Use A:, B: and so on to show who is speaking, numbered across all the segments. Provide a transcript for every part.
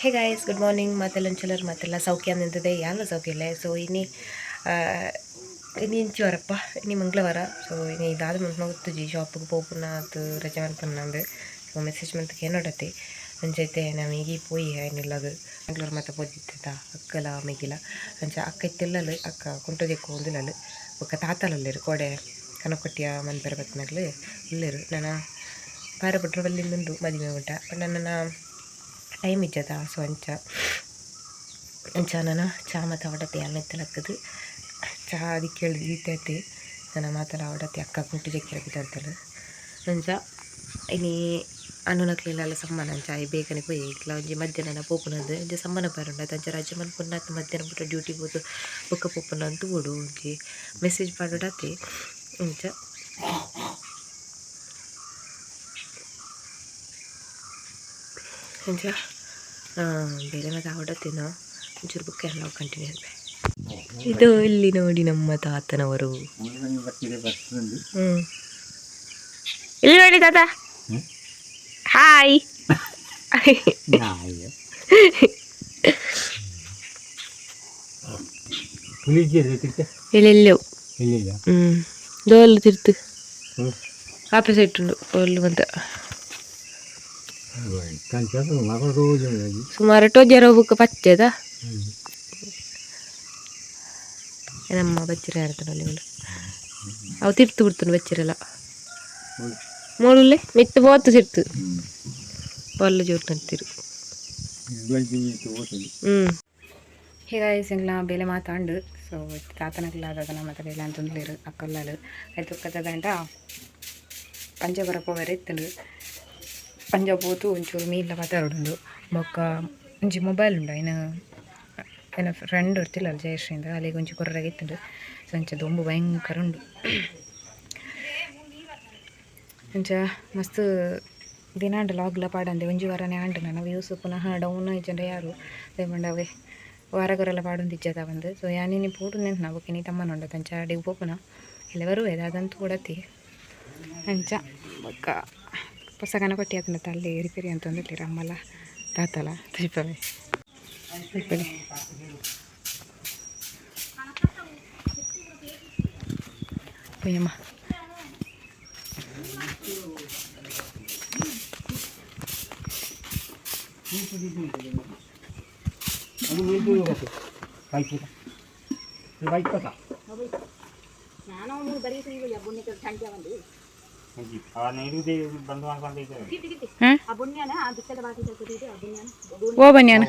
A: Hey guys good morning ಮತ್ತೆಲ್ಲಂಚಲರ್ ಮತ್ತೆಲ್ಲ ಸೌಖ್ಯ ನಿಂತಿದೆ ಯಾರು ಸೌಖ್ಯ ಇಲ್ಲ ಸೊ ಇನ್ನು ಇಂಚುವರಪ್ಪ ಇನ್ನು ಮಂಗಳವಾರ ಸೊ ಇನ್ನು ಇದಾದ ಮುಂದೆ ಹೋಗ್ತದೆ ಶಾಪಿಗೆ ಪೋಪುನ ಅದು ರಜೆ ಮಾಡ್ಕೊಂಡು ಸೊ ಮೆಸೇಜ್ ಮಂತಕ್ಕೆ ಏನೋಡತಿ ಅಂಚೈತೆ ನಾವು ಈಗ ಪೋಯಿ ಏನಿಲ್ಲದು ಮಂಗಳೂರು ಮತ್ತೆ ಪೋದಿತ್ತ ಅಕ್ಕಲ ಮಿಗಿಲ ಅಂಚ ಅಕ್ಕ ಇತ್ತಿಲ್ಲಲು ಅಕ್ಕ ಕುಂಟೋದಕ್ಕೆ ಒಂದಿಲ್ಲಲು ಒಕ್ಕ ತಾತಲಲ್ಲಿರು ಕೋಡೆ ಕನಕೊಟ್ಟಿಯ ಮನ್ಪೆರ ಬತ್ನಾಗ್ಲು ಇಲ್ಲಿರು ನಾನು ಪಾರ ಬಿಟ್ರೆ ಬಲ್ಲಿಂದು ಮದುವೆ ಊಟ ನನ್ನನ್ನು ಟೈಮ್ ಇಜ್ಜದ ಸೊ ಅಂಚ ನಾನು ಚಾ ಮತ್ತು ಅವಡತಿ ಅನ್ನೆತ್ತಲಕ್ಕದು ಚಾ ಅದಕ್ಕೆ ಕೇಳಿದ ಈತೈತಿ ನಾನು ಮಾತಲ್ಲ ಅವಡತಿ ಅಕ್ಕ ಕುಂಟು ಜಕ್ಕಿರ ಬಿದ್ದಾಡ್ತಾಳೆ ಅಂಚ ಇನಿ ಅನ್ನನಕ್ಲೆಲ್ಲ ಸಮ್ಮನ ಅಂಚ ಬೇಗನೆ ಪೋಯಿ ಇಟ್ಲ ಒಂಜಿ ಮಧ್ಯಾಹ್ನ ಪೋಪುನದು ಅಂಚ ಸಮ್ಮನ ಪಾರುಂಡ ಅಂಚ ರಜೆ ಮನ್ಪುನ ಮಧ್ಯಾಹ್ನ ಬಿಟ್ಟು ಡ್ಯೂಟಿ ಹೋದು ಬೊಕ್ಕ ಪೋಪುನ ಅಂತ ಓಡು ಒಂಜಿ ಮೆಸೇಜ್ ಪಾಡೋಡತಿ ಅಂಚ ಅಂಚ ಬೇರೆ ಮತ್ತೆ ಅವಡತ್ತೇನೋ ಒಂಚೂರು ಬುಕ್ ಎಲ್ಲ ಕಂಟಿನ್ಯೂ ಇರಬೇಕು. ಇದು ಇಲ್ಲಿ ನೋಡಿ ನಮ್ಮ ತಾತನವರು. ಇಲ್ಲಿ ನೋಡಿ ತಾತ. ಹಾಯ್. ಎಲ್ಲೆಲ್ಲೋ ದೋಲ್ ತಿರ್ತು ಆಪೆ ಸೈಟ್ ಉಂಡು ಒಳ್ಳು ಅಂತ ಸುಮಾರು ಟೋಜರ ಬುಕ್ ಪಚ್ಚದ ನಮ್ಮ ಬಚ್ಚಿರ ಇರ್ತಾನಲ್ಲಿ ಅವು ತಿರ್ತು ಬಿಡ್ತಾನೆ ಬಚ್ಚಿರೆಲ್ಲ ಮೂಳಲ್ಲೇ ಮೆತ್ತ ಹೋತು ಸಿರ್ತು ಒಳ್ಳೆ ಜೋರು ತಂತಿರು ಹೀಗಾಗಿ ಬೇಲೆ ಮಾತಾಂಡು ಸೊ ತಾತನಕ್ಲ ಅದ ಮತ್ತೆ ಬೇಲೆ ಅಂತಂದ್ಲಿರು ಅಕ್ಕಲ್ಲಲು ಆಯ್ತು ಕತ್ತದಂಟ ಪಂಜಾಬರ ಪೋವರೆ ಇತ್ತಂಡು ಪಂಜಾಬ್ ಹೋತು ಒಂಚೂರು ಮೀಲ್ಲ ಮಾತಾಡೋದು ಬೊಕ್ಕ ಒಂಜಿ ಮೊಬೈಲ್ ಉಂಡು ಏನ ಫ್ರೆಂಡ್ ಇರ್ತಿಲ್ಲ ಜಯಶ್ರೀಂದ ಅಲ್ಲಿಗೆ ಒಂಚೂರು ಕೊರ್ರಾಗಿತ್ತಂಡು ಸೊ ಅಂಚ ದೊಂಬು ಭಯಂಕರ ಉಂಡು ಅಂಚ ಮಸ್ತ್ ದಿನಾಂಡು ಲಾಗ್ಲ ಪಾಡಂದೆ ಒಂಜಿ ವಾರನೇ ಆಂಡು ನಾನು ವ್ಯೂಸ್ ಪುನಃ ಡೌನ್ ಇಜ್ಜಂಡ ಯಾರು ದೇವಂಡವೆ ವಾರಗೊರೆಲ್ಲ ಪಾಡೊಂದು ಇಜ್ಜದ ಬಂದು ಸೊ ಯಾನಿ ಪೂಡು ನೆನ್ಪು ನಾವು ನೀ ತಮ್ಮನುಂಡ ಅಂಚ ಅಡಿಗೆ ಪೋಪುನ ಎಲ್ಲ ಬರುವೆ ಅದಂತೂ ಕೊಡತಿ ಅಂಚ ಬೊಕ್ಕ ಹೊಸ ಕನಪಟ್ಟಿ ಅದನ್ನ ಅಲ್ಲಿ ರಿಪೇರಿ ಅಂತಂದಿರ್ಲಿರ ಅಮ್ಮಲ್ಲ ತಾತಲ್ಲ ತರಿಪವೆ ರಿಪೇರಿ ಪುಯ್ಯಮ್ಮ ಓ ಬನ್ಯಾನ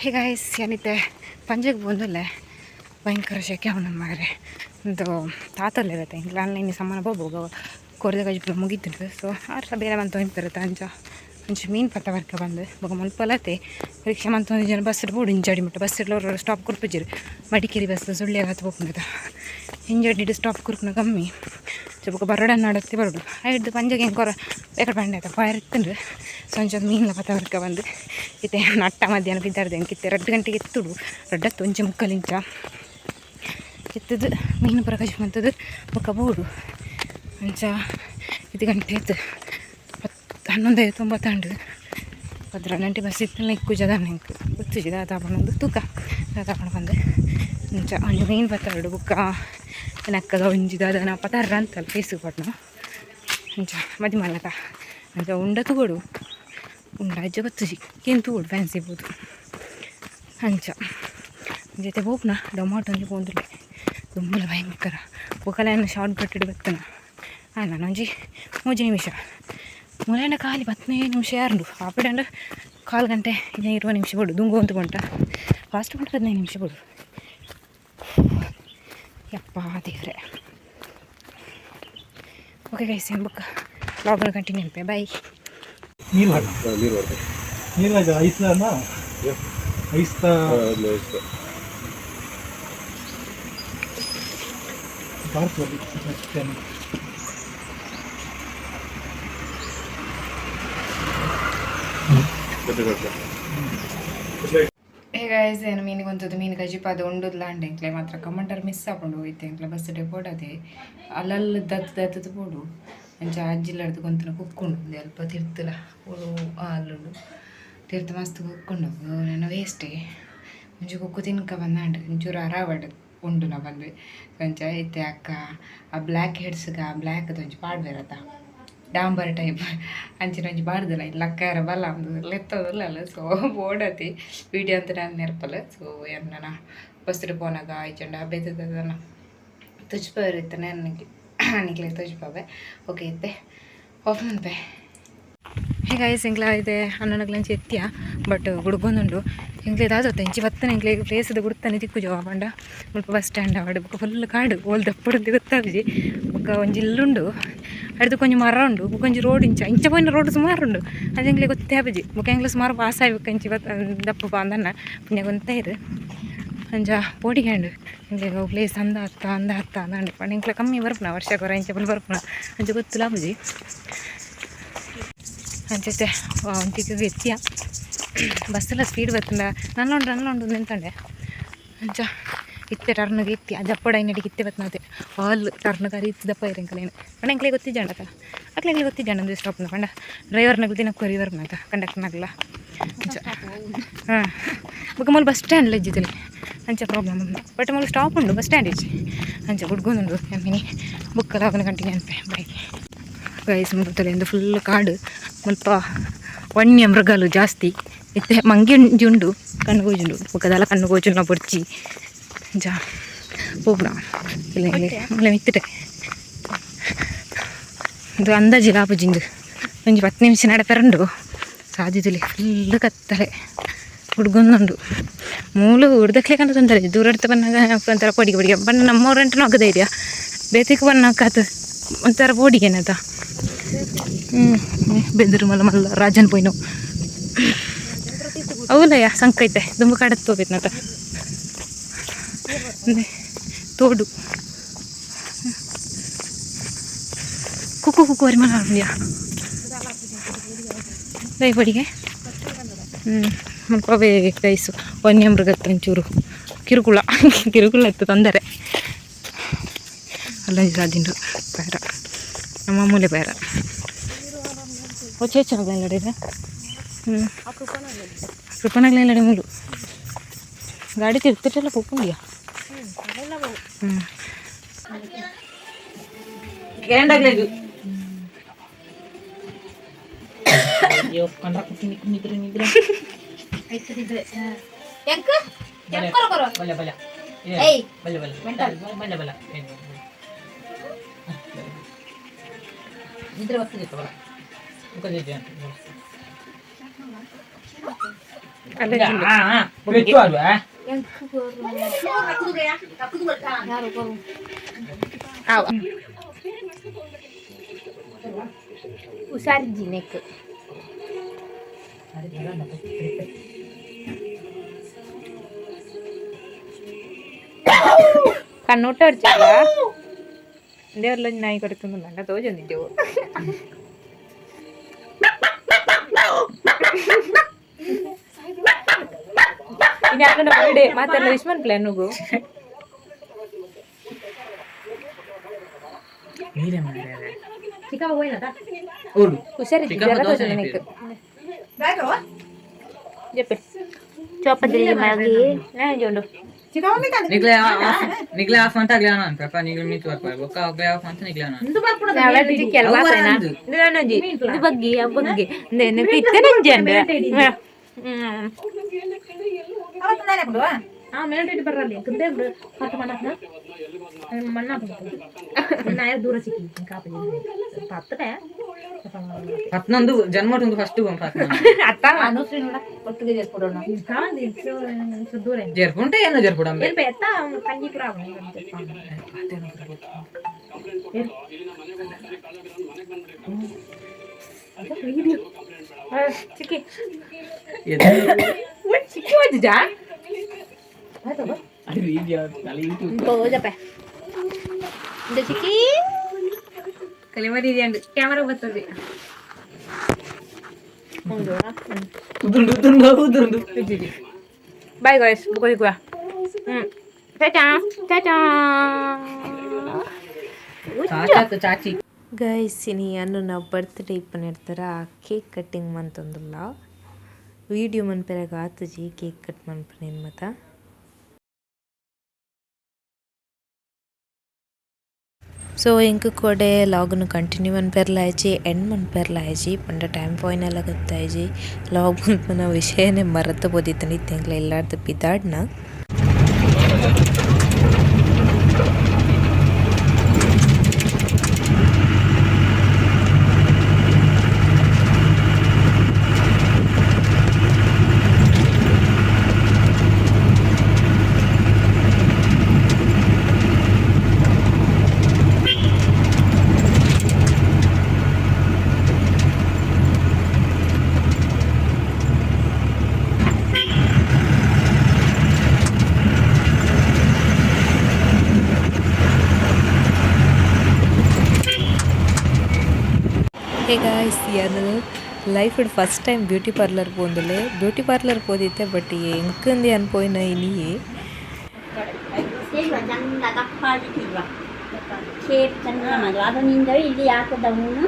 A: ಹೇ ಗಾಯ್ಸ್ ಏನಿತ್ತೆ ಪಂಜೆಗೆ ಬಂದಲ್ಲೇ ಭಯಂಕರ ಶೆಕೆ ಅವನ ಮಾರೆ ಒಂದು ತಾತಲ್ಲೇ ಇರುತ್ತೆ ಇಲ್ಲ ಇನ್ನು ಸಮಾನ ಬೋಗ ಕೊರೆದ ಗಜ ಮುಗಿತಿದ್ರು ಸೊ ಆರ್ಸ ಬೇರೆ ಬಂತು ಇಂತಿರುತ್ತೆ ಅಂಚ
B: కొంచెం మీన్ పట్టవరకు ಬಂದು ఒక ಮುನ್ಪಲತೆ ರಿಕ್ಷಾ ಮಂತೊಂದು ಜನ ಬಸ್ ಬೋಡು ಇಂಜಾಡಿ ಮುಟ್ಟ ಬಸ್ ಅವ್ರು ಸ್ಟಾಪ್ ಕುರ್ಪಿಜ್ರು ಮಡಿಕೇರಿ ಬಸ್ ಸುಳ್ಳಿ ಹತ್ತು ಹೋಗ್ನದ ಇಂಜಾಡಿ ಸ್ಟಾಪ್ ಕುರ್ಕನ ಕಮ್ಮಿ ಚೊಬ್ಬ ಬರಡ ನಡತ್ತೆ ಬರಡು ಹಿಡ್ದು ಪಂಜಗೆ ಹೆಂಗೆ ಎಕಡೆ ಬಂಡೆ ಆಯ್ತು ಫೈರ್ ಇತ್ತಂದ್ರೆ ಸಂಜೆ ಮೀನಿನ ಪತ್ತವರ್ಕ ಬಂದು ಇತ್ತೆ ನಟ್ಟ ಮಧ್ಯಾಹ್ನ ಬಿದ್ದಾರ್ದೆ ಹೆಂಗಿತ್ತೆ 2 ಗಂಟೆಗೆ ಎತ್ತುಡು 2:30 ಇಂಚ ಎತ್ತದು ಮೀನು ಪ್ರಕಾಶ ಮಂತದ್ದು ಮುಖ ಬೋಡು ಅಂಚ 5 ಗಂಟೆ ಎತ್ತು 11:59 12 ಬಸ್ ಇತ್ತು ಇಕ್ಕು ಜದ ನಂಗೆ ಗೊತ್ತಿದೆ ತಗೊಂಡು ತೂಕ ತಗೊಂಡು ಬಂದೆ ಮುಂಚೆ ಅಲ್ಲಿ ಮೀನು ಬತ್ತಾಡು ಬುಕ್ಕ ನಕ್ಕದ ಒಂಜಿದ ಅದನ್ನು ಪತಾರ ಅಂತಲ್ಲ ಫೇಸಿಗೆ ಪಟ್ನ ಮುಂಚ ಮದಿ ಮಲ್ಲಕ ಅಂಚ ಉಂಡ ತಗೋಡು ಉಂಡ ಅಜ್ಜ ಗೊತ್ತಿಸಿ ಏನು ತಗೋಡು ಫ್ಯಾನ್ಸಿ ಬೋದು ಅಂಚ ಜೊತೆ ಹೋಗ್ನ ಟೊಮಾಟೊ ಒಂಜಿ ಪೋಂದುಲೆ ತುಂಬಲ ಭಯಂಕರ ಒಕ್ಕಲೆಯನ್ನು ಶಾರ್ಟ್ ಕಟ್ಟಿಡು ಬತ್ತನ ನಾನೊಂಜಿ 3 ನಿಮಿಷ ಮುಲೆಂಡ ಖಾಲಿ 15 ನಿಮಿಷ ಯಾರು ಆಪಡಂಡ 1/4 ಗಂಟೆ 20 ನಿಮಿಷ ಬಿಡು ದುಂಗು ಅಂತ ಕೊಂಟ ಫಾಸ್ಟ್ ಬಿಟ್ಟು 15 ನಿಮಿಷ ಬಿಡು ಯಪ್ಪ ದೇವ್ರೆ ಓಕೆ ಗೈಸ್ ಬುಕ್ ಲಾಗ್ನ ಕಂಟಿನ್ಯೂ ಅಂತೆ ಬಾಯ್
C: ನೀರು ಐಸ್ಲಾ ಐಸ್ತಾ
B: ಗೈಸ್ ಏನು ಮೀನಿಗೆ ಒಂಥದ್ದು ಮೀನು ಗಜಿಪಾದ ಉಂಡುದ್ಲ ಅಂಡೆ ಇಂಕ್ಲೆ ಮಾತ್ರ ಕಮೆಂಟರ್ ಮಿಸ್ ಹಾಕೊಂಡು ಹೋಯ್ತು ಇಂಕ್ಲೆ ಬಸ್ ಡೇ ಪೋಡದೆ ಅಲ್ಲಲ್ಲಿ ದತ್ತದು ಪೋಡು ಅಂಚ ಅಜ್ಜಿಲ್ಲಡ್ದು ಕೊಂತನ ಕುಕ್ಕೊಂಡು ಅಲ್ಪ ತಿರ್ತಲ ಪೋಡು ಅಲ್ಲುಂಡು ತೀರ್ಥ ಮಸ್ತ್ ಕುಕ್ಕೊಂಡು ನನ್ನ ವೇಸ್ಟೇ ಮುಂಚೆ ಕುಕ್ಕು ತಿನ್ಕ ಬಂದಾಂಡು ಒಂಚೂರು ಅರಾವಡ್ ಉಂಡು ನಾ ಬಂದ್ವಿ ಕೊಂಚ ಇತ್ತೆ ಅಕ್ಕ ಆ ಬ್ಲ್ಯಾಕ್ ಹೆಡ್ಸ್ಗೆ ಆ ಬ್ಲ್ಯಾಕ್ದು ಒಂಚು ಪಾಡು ಬೇರತ್ತ ಡಾಂಬರ್ ಟೈಪ್ ಅಂಚಿನ ಒಂಚು ಬಾರ್ದಲ್ಲ ಇಲ್ಲಿ ಅಕ್ಕ ಬಲ್ಲ ಒಂದು ಲೆತ್ತದಲ್ಲ ಸೊ ಓಡತಿ ವೀಡಿಯೋ ಅಂತ ನಾನು ನೆನಪಲ್ಲ ಸೊ ಏನ ಬಸ್ರು ಪೋನಾಗ ಆಯ್ಚಂಡ ಬೇತದನ್ನ ತುಜ್ಪವ್ರು ಇತ್ತು ನನಗೆ ನಿಕ್ಲೆ ತುಜ್ಪವೆ ಓಕೆ ಇತ್ತೆ ಆಫ್ ಮನ್ಪೆ ಹೇಗಾಯ್ತು ಎಂಕ್ಲ ಇದೆ 11 ಗಂಟೆ ಎತ್ತಿಯ ಬಟ್ ಗುಡ್ಗೊಂದುಂಡು ಎಂಕ್ಲೆ ದಾದತ್ತ ಇಂಚಿ ಬತ್ತನ ಎಂಕ್ಲೆ ಪ್ಲೇಸ್ದು ಗುಡ್ತಾನೆ ತಿಕ್ಕು ಜೋ ಪಂಡ ಮುಲ್ಪ ಬಸ್ ಸ್ಟ್ಯಾಂಡ್ ಆವಡು ಬೊಕ್ಕ ಫುಲ್ ಕಾಡು ಓಲ್ ದಪ್ಪುಡು ಗೊತ್ತಾಗಿ ಬೊಕ್ಕ ಒಂಜಿ ಇಲ್ಲುಂಡು ಅಡ್ದು ಕೊಂಚ ಮರ ಉಂಡು ಬೊಕೊಂಜಿ ರೋಡ್ ಇಂಚ ಪೋಯಿನ ರೋಡ್ ಸುಮಾರು ಉಂಡು ಅದು ಎಂಕ್ಲೆ ಗೊತ್ತೇ ಆಪಜಿ ಬೊಕ್ಕ ಎಂಕ್ಲೆ ಸುಮಾರು ಪಾಸ್ ಆಗ್ಬೇಕು ಇಂಚಿ ದಪ್ಪು ಅಂದನ್ನ ಪುಣ್ಯ ಗೊತ್ತೇ ಇರು ಅಂಚ ಪೋಡಿಗ್ಯಾಂಡು ಎಂಕ್ಲೆ ಪ್ಲೇಸ್ ಅಂದ ಹತ್ತ ಅಂದಂಡು ಪಂಡ ಎಂಕ್ಲೆ ಕಮ್ಮಿ ಬರ್ಪುನ ವರ್ಷಕ್ಕೆ ಇಂಚ ಫುಲ್ ಬರ್ಪುನ ಅಂಚ ಗೊತ್ತಿಲ್ಲ ಆಪಜಿ ಅಂಚೆ ಒಂಟಿಗೆ ಎತ್ತಿಯ ಬಸ್ಸೆಲ್ಲ ಸ್ಪೀಡ್ ಬರ್ತಂಡ ನಲ್ಲೊಂಡು ನಿಂತಂಡೆ ಅಂಚ ಇತ್ತೆ ಟರ್ನಿಗೆ ಎತ್ತಿ ಆ ಜಪ್ಪಡ ಇನ್ನಡಿಗೆ ಇತ್ತೆ ಬತ್ತನತೆ ಆಲ್ ಟರ್ನಗಾರಿ ಇತ್ತು ದಪ್ಪ ಇರಂಕಲೇನು ಪಂಡ ಎಂಕ್ಲೆ ಗೊತ್ತಿದ್ದಾಂಡತ ಅಕ್ಲೆಂಕ್ಲೆ ಗೊತ್ತಿದ್ದಾಂಡ ಒಂದು ಸ್ಟಾಪ್ನ ಪಂಡ ಡ್ರೈವರ್ನಾಗ ದಿನಕ್ಕೆ ಕರಿವರ್ನಾಗ ಕಂಡಕ್ಟರ್ನಾಗಲ್ಲ ಅಂಚ ಹಾಂ ಬೊಕ್ಕ ಮೊಲ್ ಬಸ್ ಸ್ಟ್ಯಾಂಡ್ ಇದ್ದಿದ್ದಲ್ಲಿ ಅಂಚ ಪ್ರಾಬ್ಲಮ್ ಉಂಟು ಬಟ್ ಮೊಲ್ ಸ್ಟಾಪ್ ಉಂಡು ಬಸ್ ಸ್ಟ್ಯಾಂಡ್ ಇಚ್ಚಿ ಅಂಚ ಗುಡ್ಗೊಂದುಂಡು ಎಮ್ಮಿನಿ ಬುಕ್ಕಲ್ಲ ಅವನ ಕಂಟಿನ್ಯೂ ಅನ್ಪೆ ಬಾಯ್ ಗೈಸ್ ಮುಗಿತಲೆ ಎಂದು ಫುಲ್ ಕಾಡು ಸ್ವಲ್ಪ ವನ್ಯ ಮೃಗಾಲು ಜಾಸ್ತಿ ಇತ್ತೆ ಮಂಗಿ ಉಂಡು ಕಣ್ಣುಗೋಜುಂಡು ಬೊಕ್ಕದಲ್ಲ ಕಣ್ಣುಗೋಜುನ ಬೊಡ್ಚಿ ಜಾ ಹೋಗ್ನ ಇಲ್ಲ ಮಿತ್ತಿಟ್ಟೆ ಇದು ಅಂದಾಜಿಲ್ಲ ಆಪುಜಿಂದು ಒಂಜಿ 10 ನಿಮಿಷ ನಡಪೆರಂಡು ಸಾದಿದುಲಿ ಫುಲ್ ಕತ್ತಲೆ ಹುಡ್ಗೊಂದುಂಡು ಮೂಲು ಹುಡ್ದಕ್ಲೆ ಕಂಡು ತೊಂದರೆ ದೂರ ಇಡ್ತಾ ಬಂದಾಗ ಒಂಥರ ಪೊಡಿಗೆ ಬಣ್ಣ ನಮ್ಮವ್ರಂಟು ನಗ್ಗ ಧೈರ್ಯ ಬೇತಿಗೆ ಬಣ್ಣಕ್ಕಾತ ಒಂಥರ ಪೋಡಿಗೆನದ ಬೆದರು ಮಲ್ಲ ರಾಜನ್ ಪೋಯ್ನು ಅವಲಯ್ಯ ಸಂಕೈತೆ ತುಂಬ ಕಡತ್ ಹೋಗ್ಬೇಕನತ ತೋಡು ಕುಕ್ಕು ವರಿ ಮಲ ದೈ ಪೊಡಿಗೆ ಮುಲ್ಪವೇ ರೈಸು ವನ್ಯ ಮೃಗತ್ತು ಒಂಚೂರು ಕಿರುಕುಳ ಇತ್ತು ತೊಂದರೆ ಅಲ್ಲೊಂದು ಸಾದಿಂಡು ಬೇಡ ನಮ್ಮ ಮೂಲೆ ಬೇಡ వచ్చే ಚೆನ್ನಾಗಿ ಕೃಪಣಗ್ಲೇ ಮೂಲು ಗಾಡಿ ತಿರ್ತಿಟ್ಟೆಲ್ಲ ಹೋಗ್ಕೊಂಡಿಯಾ ಕೇಂಡಾಗ್లేదు ಅಯ್ಯೋ ಕಂಡ್ರ ಕುಟ್ಟಿ ನಿದ್ರೆ ಐತಿದ್ರೆ ಯಾಕ ಯಾಕ ಬರ ಬಲ ಬಲ ಏಯ್ ಬಲ ಬಲ ಬಲ ಬಲ ನಿದ್ರೆ ಬರ್ತದೆ ಬರ ಮುಖದಿದೆ ಅಲ್ಲ ಬೆಚ್ಚು ಅಲ್ವಾ ಹುಷಾರಿದ್ದಿ ನೆಕ್ കണ്ണൂട്ട് അടിച്ചില്ല എൻ്റെ വല്ല നായി കൊടുക്കുന്നുണ്ട് തോന്നുന്നില്ലോ ini aku nak beli dek mata Luisman plan nunggu
D: ನೀರೇ ಮಾಡಿದೆ
B: ಚಿಕ್ಕ ಹೋಯ್ನ ತಾ
D: ಓಡು
B: ಹುಷಾರಿದ್ದಿ ಜರ ತೋಜನ ನಿಕ್ಕು ಜಪ್ಪೆ ಚೋಪದಲ್ಲಿ ಮಗಿ ನಾನು ಜೋಂಡು
D: ನಿಗ್ಲೆ ಆಫ್ ಅಂತ ಆಗ್ಲಿ ನಾನು ಪಾಪ ನಿಗ್ಲೆ ಮಿತ್ ಬರ್ತಾರೆ ಒಕ್ಕ ಒಗ್ಲೆ ಆಫ್ ಅಂತ ನಿಗ್ಲೆ ನಾನು
B: ನಾಳೆ ಕೆಲಸ ಮಾಡ್ತೇನೆ ಇದು ನನ್ನಜಿ ಇದು ಬಗ್ಗೆ ಆ ಬಗ್ಗೆ ನೆನಪು ಇತ್ತೆ ನಂಜಿ ಅಂದ್ರೆ ಮೇಲ್ಟೈಟ್ ಬರಲ್ಲ ಕುಂದೆ ಹತ್ತು ಮಣ್ಣಾಕ ಮಣ್ಣ ನಾಯ ದೂರ ಸಿಕ್ಕಿ ಕಾಪಿ ಪತ್ತಡೆ
D: ಹತ್ತೊಂದು ಜನ್ಮಟೊಂದು ಫಸ್ಟ್
B: ಅತ್ತ ಅನುಶ್ರೀ ನೋಡ ಒಟ್ಟಿಗೆ ಜರ್ಪಡೋಣ ದೂರ
D: ಜರ್ಪುಂಟೆ ಏನು ಜರ್ಪುಡ
B: ಎತ್ತ ಕಂಜಿಪುರ ಚಿಕ್ಕಿ ಚಿಕ್ಕಿ ಹೋಯ್ತು ಚಿಕ್ಕಿ ಕಲಿಮರಿ ಇದೆಯಂಡು ಕ್ಯಾಮರಾ ಬರ್ತದೆ ಬಾಯ್ ಗಾಯ್ಸ್ ಬುಕೋದಿಕ್ವಾ
D: ಚಾಚಿ
E: ಗೈಸ್ ಇನಿ ಅನ್ನು ನಾವು ಬರ್ತ್ಡೇ ಇಪ್ಪನ ಇರ್ತಾರ ಕೇಕ್ ಕಟ್ಟಿಂಗ್ ಮಂತೊಂದುಲ್ಲ ವೀಡಿಯೋ ಮನ್ಪೆರಾಗ ಆತುಜಿ ಕೇಕ್ ಕಟ್ ಮನ್ಪನೇನು ಮತ್ತ ಸೊ ಇಂಕ ಕೊಡೆ ಲಾಗ್ನು ಕಂಟಿನ್ಯೂ ಮನ್ಪೆರ್ಲಾಯ್ಜಿ ಎಂಡ್ ಮನ್ಪೆರ್ಲಾಯ್ಜಿ ಪಂಡ ಟೈಮ್ ಪಾಯ್ನೆಲ್ಲ ಗೊತ್ತಾಯ್ಜಿ ಲಾಗ್ ಮನ್ಪನ ವಿಷಯನೇ ಮರೆತು ಬೋದಿತ್ತನ ಇತ್ತೆಂಗ್ಲ ಎಲ್ಲಾರ್ದು ಬಿದ್ದಾಡ್ನ ಹೇ ಗಾಯ್ಸ್ ಅದು life first time beauty parlour పోందులే బ్యూటీ పార్లర్ పోదితే బట్ ఎంకుంది అనిపోయిన ఇని
F: ಶೇಪ್ ಚಂದ ಮಾಡೋದು ಅದರಿಂದ ಇಲ್ಲಿ ಹಾಕದವನು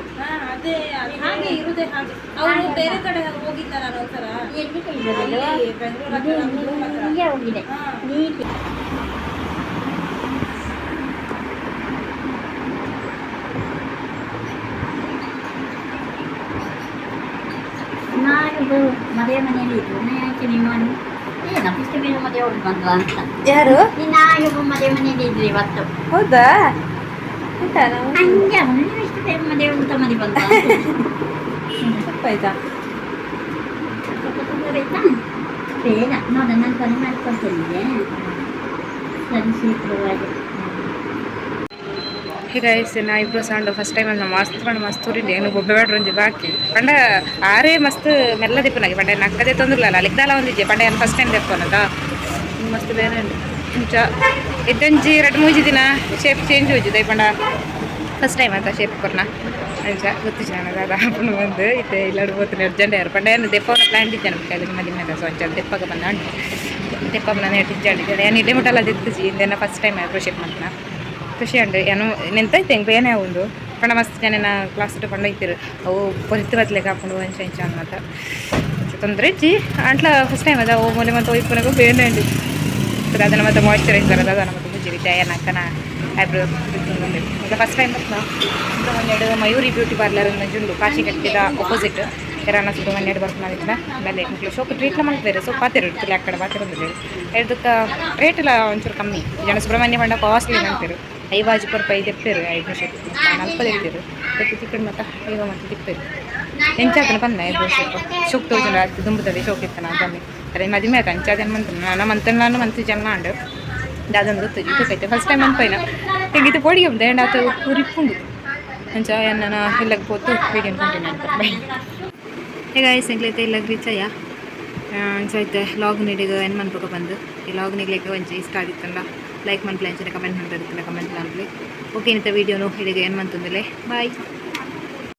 B: ಅದೇ ಹಾಗೆ ಇರುದೇ ಹಾಗೆ ಅವರು ಬೇರೆ ಕಡೆ ಹೋಗಿದ್ದ ನಾನು ಒಂದ್ಸಲ
F: ಎಲ್ಲಿ ಹಿಂಗೆ ಹೋಗಿದೆ ನೀತಿ ನಾನಿದು ಮದುವೆ ಮನೆಯಲ್ಲಿ ಇದ್ದು ಯಾಕೆ ನಿಮ್ಮನ್ನು ಏನಪ್ಪ ಇಷ್ಟು ಬೇಗ ಮದುವೆ ಹೊರಟು ಬಂದ್ವ ಅಂತ
B: ಯಾರು
F: ನಾನೊಬ್ಬ ಮದುವೆ ಮನೆಯಲ್ಲಿ ಇದ್ರಿ ಇವತ್ತು
B: ಹೌದಾ
F: ಹಂಗೆ ಅವನು ನೀವು ಇಷ್ಟು ಬೇಗ ಮದುವೆ ಅಂತ ಮನೆ ಬಂದ್ವ
B: ತಪ್ಪಾಯ್ತಾ
F: ಬೇಕಾ ಬೇಗ ನೋಡ ನಾನು ಕರೆ ಮಾಡ್ಕೊಳ್ತೇನೆ ಸರಿ ಶೀಘ್ರವಾಗಿ
B: ಗೈಸ್ ನಾ ಇಬ್ರು ಸಾಂಡು ಫಸ್ಟ್ ಟೈಮ್ ಅನ್ನ ಮಸ್ತ್ ಊರಿಂಡೆ ಏನು ಬೊಬ್ಬೆ ಬೇಡ್ರು ಒಂಜಿ ಬಾಕಿ ಪಂಡ ಆರೇ ಮಸ್ತ್ ಮೆಲ್ಲ ದಿಪ್ಪನಾಗಿ ಪಂಡ ನಕ್ಕದೇ ತೊಂದ್ರಲ್ಲ ಲಿಗ್ದಾಲ ಒಂದಿಜ್ಜೆ ಪಂಡ ಏನು ಫಸ್ಟ್ ಟೈಮ್ ತೆಪ್ಪನದ ಮಸ್ತ್ ಬೇರೆ ಉಂಟು ಇಂಚ ಇದ್ದಂಜಿ 2-3 ದಿನ ಶೇಪ್ ಚೇಂಜ್ ಹೋಯ್ತು ಪಂಡ ಫಸ್ಟ್ ಟೈಮ್ ಅಂತ ಶೇಪ್ ಕೊರ್ನ ಅಂಚ ಗೊತ್ತು ನನಗೆ ಅದು ಹಾಕೊಂಡು ಬಂದು ಇತ್ತೆ ಇಲ್ಲಾಡು ಹೋಗ್ತೀನಿ ಅರ್ಜೆಂಟ್ ಯಾರು ಪಂಡ ಏನು ದೆಪ್ಪವನ್ನ ಪ್ಲ್ಯಾನ್ ಇದ್ದೆ ನಮ್ಮ ಕೈಲಿ ಮದಿ ಮೇಲೆ ಸೊ ಅಂಚ ದೆಪ್ಪಗೆ ಬಂದ ದೆಪ್ಪ ನಾನು ಇಟ್ಟಿದ್ದಾಡಿದ್ದೆ ಏನು ಇಲ್ಲೇ ಮುಟ್ಟಲ್ಲ ದಿತ್ತಿಸಿ ಇಂದೇನ ಫಸ್ಟ್ ಟೈಮ್ ಆಯ್ತು ಶೇಪ್ ಮಾಡ್ತಾನ ಖುಷಿ ಉಂಟು ಏನು ನೆಂತೈತೆ ಹೆಂಗೆ ಏನೇ ಒಂದು ಪಂಡ ಮಸ್ತ್ ಜನ ಕ್ಲಾಸ್ ಪಂಡ ಇತ್ತಿರು ಅವು ಪರಿತು ಬದ್ಲಿಗೆ ಹಾಕೊಂಡು ಅಂಚ ಇಂಚ ಅನ್ನತ್ತ ತೊಂದರೆ ಇಜ್ಜಿ ಅಂಟ್ಲ ಫಸ್ಟ್ ಟೈಮ್ ಅದ ಓ ಮೊನ್ನೆ ಮತ್ತೆ ಒಯ್ಪುನಾಗ ಬೇನೆ ಉಂಟು ಅದನ್ನು ಮತ್ತೆ ಮಾಯ್ಶ್ಚರೈಸರ್ ಅದ ಅದನ್ನು ಮತ್ತೆ ಮುಜ್ಜಿರಿದ್ದೆ ಏನಕ್ಕನ ಐಬ್ರೋ ಈಗ ಫಸ್ಟ್ ಟೈಮ್ ಬರ್ತನ ಒಂದೆರಡು ಮಯೂರಿ ಬ್ಯೂಟಿ ಪಾರ್ಲರ್ ಜುಂಡು ಕಾಶಿ ಕಟ್ಟಿದ ಅಪೋಸಿಟ್ ಎರಾನ ಸುಟ್ಟು ಒಂದೆರಡು ಬರ್ತು ಮಾಡಿದ್ನ ಆಮೇಲೆ ಮಕ್ಕಳು ಶೋಕು ಟ್ರೀಟ್ಲ ಮಾಡ್ತಾರೆ ಸೊ ಪಾತಿರು ಆ ಕಡೆ ಪಾತಿರೋದಿಲ್ಲ ಎರಡಕ್ಕೆ ರೇಟ್ ಎಲ್ಲ ಒಂಚೂರು ಕಮ್ಮಿ ಜನ ಸುಬ್ರಹ್ಮಣ್ಯ ಪಂಡ ಕಾಸ್ಟ್ಲಿ ಅಂತೀರು 50 ರೂಪಾಯಿ ತೆಪ್ಪೇರು ಐಬ್ರೋ ಶೇಪ್ ಅಲ್ಪ ತೆಪ್ತೀರು ಮತ್ತೆ ಚಿಕ್ಕಡ್ ಮತ್ತು ಈಗ ಮತ್ತೆ ತಿಪ್ಪೇರು ಎಂಚಾತನ ಬಂದ ಐಬ್ರೋ ಶೇಪ್ ಶೋಕ್ ತೋಜನ ಅದು ದುಂಬುತ್ತದೆ ಶೋಕ್ ಇತ್ತನ ಬನ್ನಿ ಅದೇ ಮದುವೆ ಆಯ್ತು ಅಂಚಾದೇನು ಮಂತನ ನಾನು ಮಂತು ಜನ ಅಂಡು ಅದೊಂದು ಗೊತ್ತು ಇದಕ್ಕೈತೆ ಫಸ್ಟ್ ಟೈಮ್ ಅನ್ಪೋಯ್ನ ತೆಗಿತು ಪೊಡಿ ಹಬ್ಬದ ಎಂಡ್ ಆತ ಉರಿಪುಂಡು ಅಂಚ ಎನ್ನ ಇಲ್ಲಕ್ಕೆ ಹೋತು ವೀಡಿಯೋ ಕಂಟಿನ್ಯೂ ಮಾಡ್ತಾರೆ ಗಾಯ್ಸ್ ಎಂಕ್ಲೈತೆ ಇಲ್ಲ ರೀಚಯ್ಯ ಅಂಚೈತೆ ಲಾಗ್ ನೀಡಿಗೆ ಏನು ಮನ್ಪಕ ಬಂದು ಈ ಲಾಗ್ ನೀಗ್ಲಿಕ್ಕೆ ಒಂಚ ಇಷ್ಟ ಆಗಿತ್ತಲ್ಲ ಲೈಕ್ ಮನ್ಪ್ಲೆ ಅಂಚನೆ ಕಮೆಂಟ್ ಮಾಡ್ತಾ ಕಮೆಂಟ್ ಮಾಡ್ಲಿ ಓಕೆ ಇಂಥ ವೀಡಿಯೋನು ಇಲ್ಲಿಗೆ ಏನು ಮಂತಂದಿಲ್ಲ ಬಾಯ್.